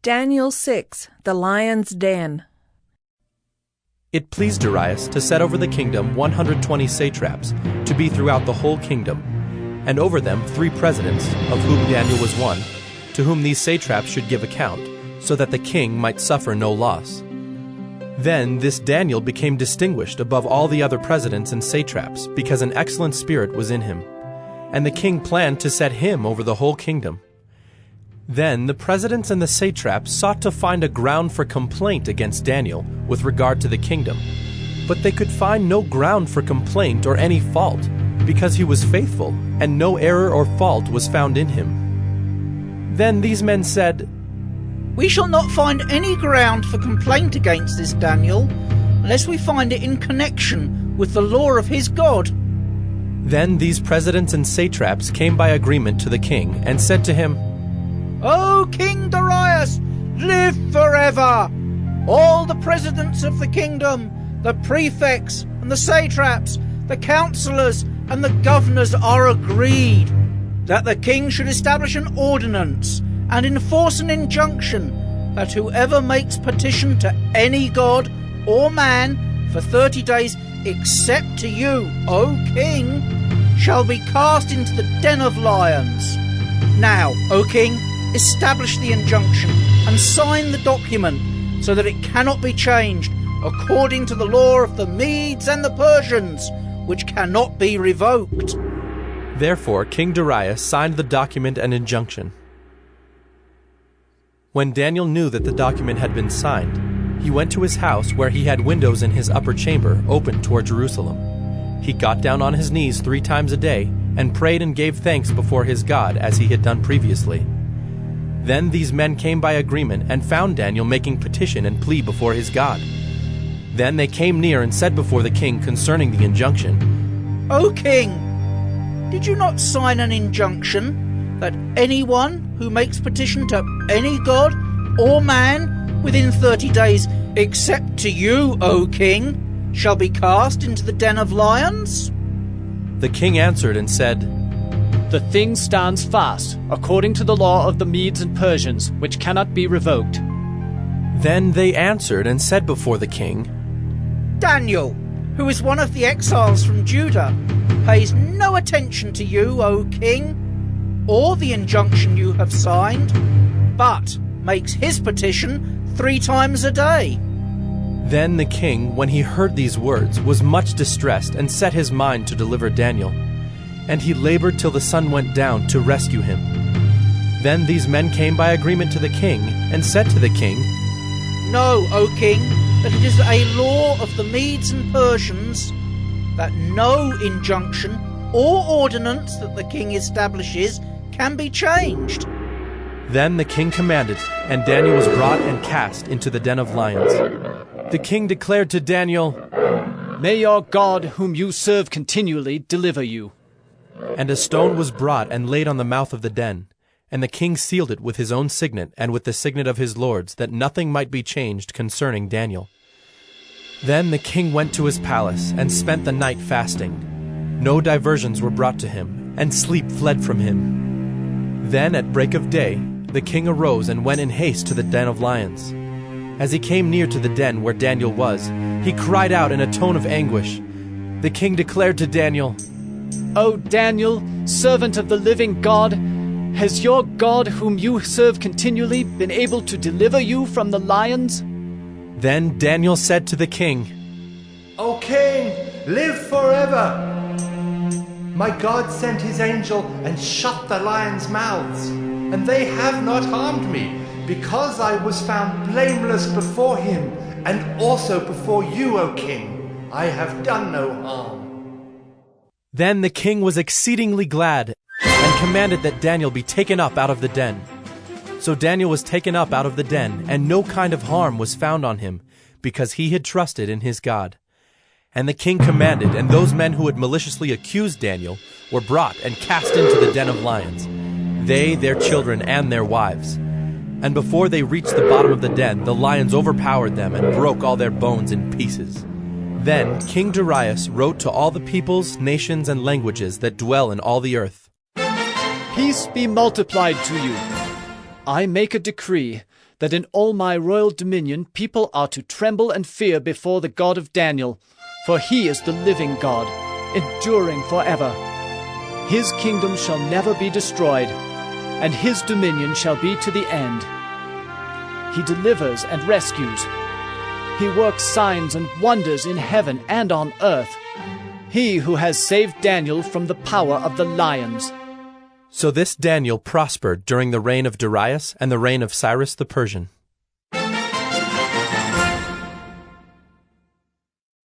Daniel 6, the Lion's Den. It pleased Darius to set over the kingdom 120 satraps, to be throughout the whole kingdom, and over them 3 presidents, of whom Daniel was one, to whom these satraps should give account, so that the king might suffer no loss. Then this Daniel became distinguished above all the other presidents and satraps, because an excellent spirit was in him, and the king planned to set him over the whole kingdom. Then the presidents and the satraps sought to find a ground for complaint against Daniel with regard to the kingdom, but they could find no ground for complaint or any fault, because he was faithful, and no error or fault was found in him. Then these men said, "We shall not find any ground for complaint against this Daniel, unless we find it in connection with the law of his God." Then these presidents and satraps came by agreement to the king, and said to him, "O King Darius, live forever! All the presidents of the kingdom, the prefects and the satraps, the counselors and the governors are agreed that the king should establish an ordinance and enforce an injunction that whoever makes petition to any god or man for 30 days except to you, O king, shall be cast into the den of lions. Now, O king, establish the injunction and sign the document so that it cannot be changed according to the law of the Medes and the Persians, which cannot be revoked." Therefore King Darius signed the document and injunction. When Daniel knew that the document had been signed, he went to his house where he had windows in his upper chamber open toward Jerusalem. He got down on his knees 3 times a day and prayed and gave thanks before his God as he had done previously. Then these men came by agreement and found Daniel making petition and plea before his God. Then they came near and said before the king concerning the injunction, "O king, did you not sign an injunction that anyone who makes petition to any god or man within 30 days except to you, O king, shall be cast into the den of lions?" The king answered and said, "The thing stands fast, according to the law of the Medes and Persians, which cannot be revoked." Then they answered and said before the king, "Daniel, who is one of the exiles from Judah, pays no attention to you, O king, or the injunction you have signed, but makes his petition 3 times a day." Then the king, when he heard these words, was much distressed and set his mind to deliver Daniel. And he labored till the sun went down to rescue him. Then these men came by agreement to the king, and said to the king, "Know, O king, that it is a law of the Medes and Persians that no injunction or ordinance that the king establishes can be changed." Then the king commanded, and Daniel was brought and cast into the den of lions. The king declared to Daniel, "May your God, whom you serve continually, deliver you." And a stone was brought and laid on the mouth of the den, and the king sealed it with his own signet and with the signet of his lords, that nothing might be changed concerning Daniel. Then the king went to his palace and spent the night fasting. No diversions were brought to him, and sleep fled from him. Then at break of day the king arose and went in haste to the den of lions. As he came near to the den where Daniel was, he cried out in a tone of anguish. The king declared to Daniel, "O Daniel, servant of the living God, has your God, whom you serve continually, been able to deliver you from the lions?" Then Daniel said to the king, "O king, live forever! My God sent his angel and shut the lions' mouths, and they have not harmed me, because I was found blameless before him, and also before you, O king. I have done no harm." Then the king was exceedingly glad, and commanded that Daniel be taken up out of the den. So Daniel was taken up out of the den, and no kind of harm was found on him, because he had trusted in his God. And the king commanded, and those men who had maliciously accused Daniel were brought and cast into the den of lions, they, their children, and their wives. And before they reached the bottom of the den, the lions overpowered them and broke all their bones in pieces. Then King Darius wrote to all the peoples, nations, and languages that dwell in all the earth, "Peace be multiplied to you. I make a decree that in all my royal dominion people are to tremble and fear before the God of Daniel, for he is the living God, enduring forever. His kingdom shall never be destroyed, and his dominion shall be to the end. He delivers and rescues. He works signs and wonders in heaven and on earth. He who has saved Daniel from the power of the lions. So this Daniel prospered during the reign of Darius and the reign of Cyrus the Persian.